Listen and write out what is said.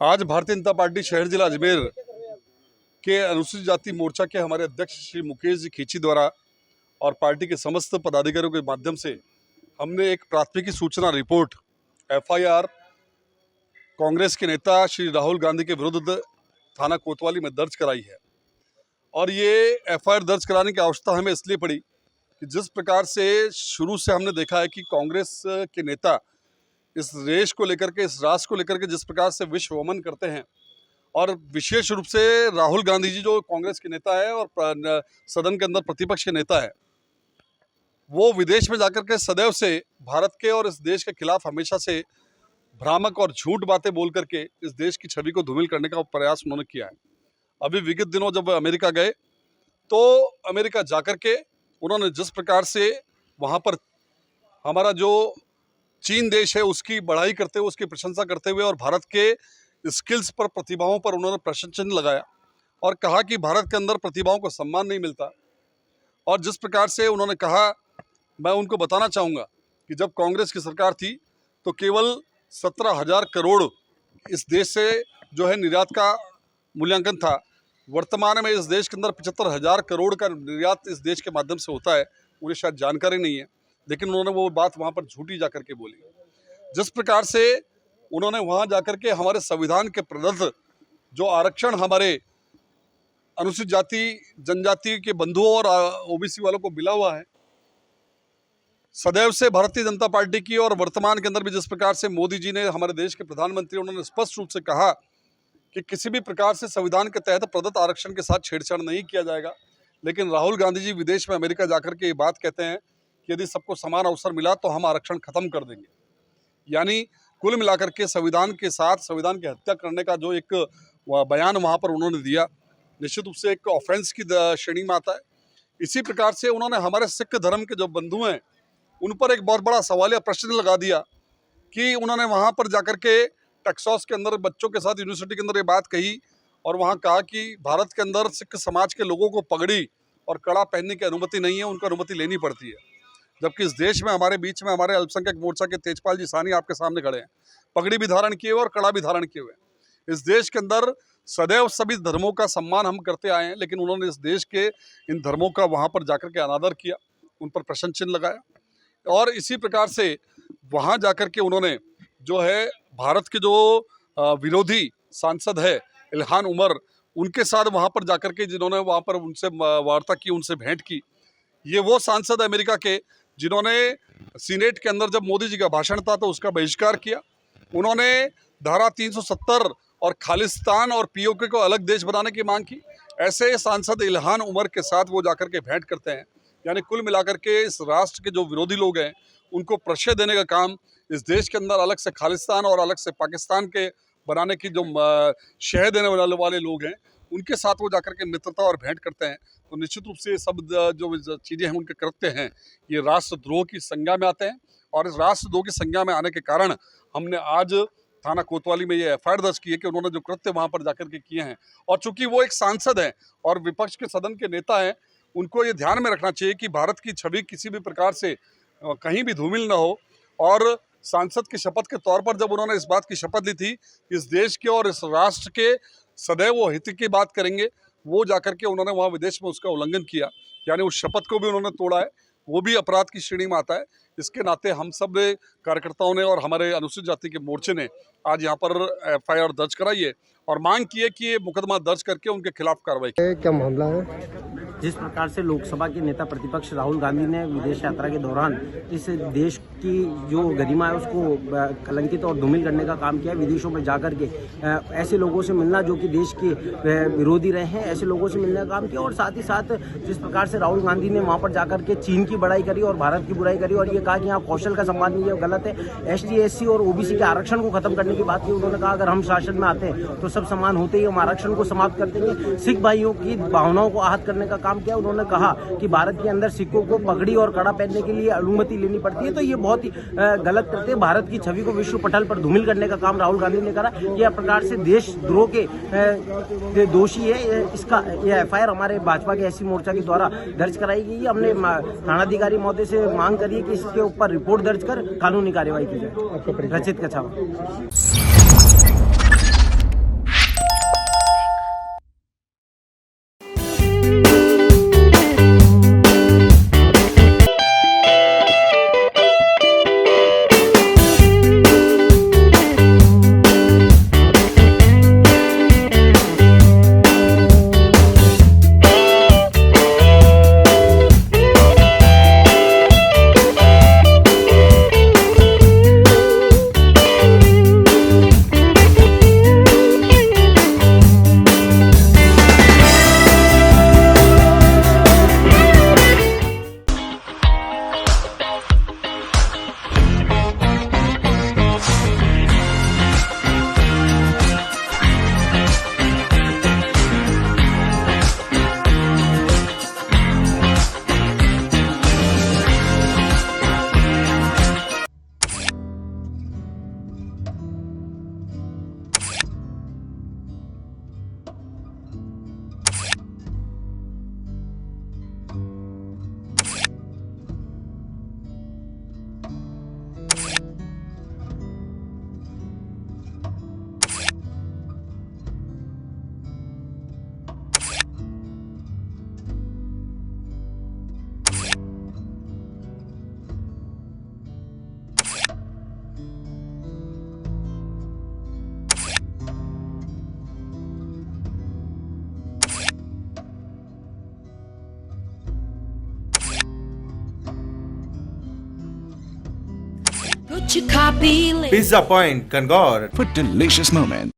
आज भारतीय जनता पार्टी शहर जिला अजमेर के अनुसूचित जाति मोर्चा के हमारे अध्यक्ष श्री मुकेश जी खींची द्वारा और पार्टी के समस्त पदाधिकारियों के माध्यम से हमने एक प्राथमिकी सूचना रिपोर्ट एफआईआर कांग्रेस के नेता श्री राहुल गांधी के विरुद्ध थाना कोतवाली में दर्ज कराई है। और ये एफआईआर दर्ज कराने की आवश्यकता हमें इसलिए पड़ी कि जिस प्रकार से शुरू से हमने देखा है कि कांग्रेस के नेता इस देश को लेकर के, इस राष्ट्र को लेकर के जिस प्रकार से विश्व वमन करते हैं, और विशेष रूप से राहुल गांधी जी जो कांग्रेस के नेता है और सदन के अंदर प्रतिपक्ष के नेता है, वो विदेश में जाकर के सदैव से भारत के और इस देश के खिलाफ हमेशा से भ्रामक और झूठ बातें बोल करके इस देश की छवि को धूमिल करने का प्रयास उन्होंने किया है। अभी विगत दिनों जब अमेरिका गए तो अमेरिका जाकर के उन्होंने जिस प्रकार से वहाँ पर हमारा जो चीन देश है उसकी बढ़ाई करते हुए, उसकी प्रशंसा करते हुए और भारत के स्किल्स पर, प्रतिभाओं पर उन्होंने प्रश्न चिन्ह लगाया और कहा कि भारत के अंदर प्रतिभाओं को सम्मान नहीं मिलता। और जिस प्रकार से उन्होंने कहा, मैं उनको बताना चाहूँगा कि जब कांग्रेस की सरकार थी तो केवल 17,000 करोड़ इस देश से जो है निर्यात का मूल्यांकन था। वर्तमान में इस देश के अंदर 75,000 करोड़ का निर्यात इस देश के माध्यम से होता है। उन्हें शायद जानकारी नहीं है, लेकिन उन्होंने वो बात वहाँ पर झूठी जाकर के बोली। जिस प्रकार से उन्होंने वहाँ जाकर के हमारे संविधान के प्रदत्त जो आरक्षण हमारे अनुसूचित जाति जनजाति के बंधुओं और ओबीसी वालों को मिला हुआ है, सदैव से भारतीय जनता पार्टी की और वर्तमान के अंदर भी जिस प्रकार से मोदी जी ने, हमारे देश के प्रधानमंत्री, उन्होंने स्पष्ट रूप से कहा कि किसी भी प्रकार से संविधान के तहत प्रदत्त आरक्षण के साथ छेड़छाड़ नहीं किया जाएगा। लेकिन राहुल गांधी जी विदेश में अमेरिका जाकर के ये बात कहते हैं कि यदि सबको समान अवसर मिला तो हम आरक्षण खत्म कर देंगे। यानी कुल मिलाकर के संविधान के साथ संविधान की हत्या करने का जो एक बयान वहाँ पर उन्होंने दिया, निश्चित रूप से एक ऑफेंस की श्रेणी में आता है। इसी प्रकार से उन्होंने हमारे सिख धर्म के जो बंधु हैं उन पर एक बहुत बड़ा सवालिया प्रश्न लगा दिया कि उन्होंने वहाँ पर जाकर के टेक्सास के अंदर बच्चों के साथ यूनिवर्सिटी के अंदर ये बात कही और वहाँ कहा कि भारत के अंदर सिख समाज के लोगों को पगड़ी और कड़ा पहनने की अनुमति नहीं है, उनको अनुमति लेनी पड़ती है। जबकि इस देश में हमारे बीच में हमारे अल्पसंख्यक मोर्चा के तेजपाल जी सानी आपके सामने खड़े हैं, पगड़ी भी धारण किए हुए और कड़ा भी धारण किए हुए। इस देश के अंदर सदैव सभी धर्मों का सम्मान हम करते आए हैं, लेकिन उन्होंने इस देश के इन धर्मों का वहाँ पर जाकर के अनादर किया, उन पर प्रश्न चिन्ह लगाया। और इसी प्रकार से वहाँ जाकर के उन्होंने जो है भारत के जो विरोधी सांसद है इल्हान उमर, उनके साथ वहाँ पर जाकर के जिन्होंने वहाँ पर उनसे वार्ता की, उनसे भेंट की, ये वो सांसद अमेरिका के जिन्होंने सीनेट के अंदर जब मोदी जी का भाषण था तो उसका बहिष्कार किया। उन्होंने धारा 370 और खालिस्तान और पीओके को अलग देश बनाने की मांग की। ऐसे सांसद इल्हान उमर के साथ वो जाकर के भेंट करते हैं। यानी कुल मिलाकर के इस राष्ट्र के जो विरोधी लोग हैं उनको प्रश्रय देने का काम, इस देश के अंदर अलग से खालिस्तान और अलग से पाकिस्तान के बनाने की जो शह देने वाले लोग हैं, उनके साथ वो जाकर के मित्रता और भेंट करते हैं। तो निश्चित रूप से सब जो चीज़ें हैं उनके कृत्य हैं, ये राष्ट्रद्रोह की संज्ञा में आते हैं। और इस राष्ट्रद्रोह की संज्ञा में आने के कारण हमने आज थाना कोतवाली में ये एफआईआर दर्ज की है कि उन्होंने जो कृत्य वहाँ पर जाकर के किए हैं, और चूंकि वो एक सांसद हैं और विपक्ष के सदन के नेता हैं, उनको ये ध्यान में रखना चाहिए कि भारत की छवि किसी भी प्रकार से कहीं भी धूमिल न हो। और सांसद की शपथ के तौर पर जब उन्होंने इस बात की शपथ ली थी, इस देश के और इस राष्ट्र के सदैव वो हित की बात करेंगे, वो जाकर के उन्होंने वहाँ विदेश में उसका उल्लंघन किया, यानी उस शपथ को भी उन्होंने तोड़ा है, वो भी अपराध की श्रेणी में आता है। इसके नाते हम सब कार्यकर्ताओं ने और हमारे अनुसूचित जाति के मोर्चे ने आज यहाँ पर एफआईआर दर्ज कराई है और मांग की है कि ये मुकदमा दर्ज करके उनके खिलाफ कार्रवाई की। क्या मामला है? जिस प्रकार से लोकसभा के नेता प्रतिपक्ष राहुल गांधी ने विदेश यात्रा के दौरान इस देश की जो गरिमा है उसको कलंकित और धूमिल करने का काम किया, विदेशों में जाकर के ऐसे लोगों से मिलना जो कि देश के विरोधी रहे हैं, ऐसे लोगों से मिलने का काम किया। और साथ ही साथ जिस प्रकार से राहुल गांधी ने वहाँ पर जाकर के चीन की बड़ाई करी और भारत की बुराई करी और ये कहा कि यहाँ कौशल का सम्मान नहीं है, गलत है। ST SC और OBC के आरक्षण को खत्म करने की बात की। उन्होंने कहा अगर हम शासन में आते हैं तो सब समान होते ही हम आरक्षण को समाप्त कर देंगे। सिख भाइयों की भावनाओं को आहत करने का काम किया। उन्होंने कहा कि भारत के अंदर सिखों को पगड़ी और कड़ा पहनने के लिए अनुमति लेनी पड़ती है, तो ये बहुत ही गलत करते हैं। भारत की छवि को विश्व पटल पर धूमिल करने का काम राहुल गांधी ने करा। यह प्रकार से देशद्रोह के दोषी है। इसका यह एफआईआर हमारे भाजपा के SC मोर्चा के द्वारा दर्ज कराई गई है। हमने थानाधिकारी महोदय से मांग करी है कि इसके ऊपर रिपोर्ट दर्ज कर कानूनी कार्यवाही की जाए। रचित Kachhawa. Chicopee. Pizza Point, Kangor. for delicious moments.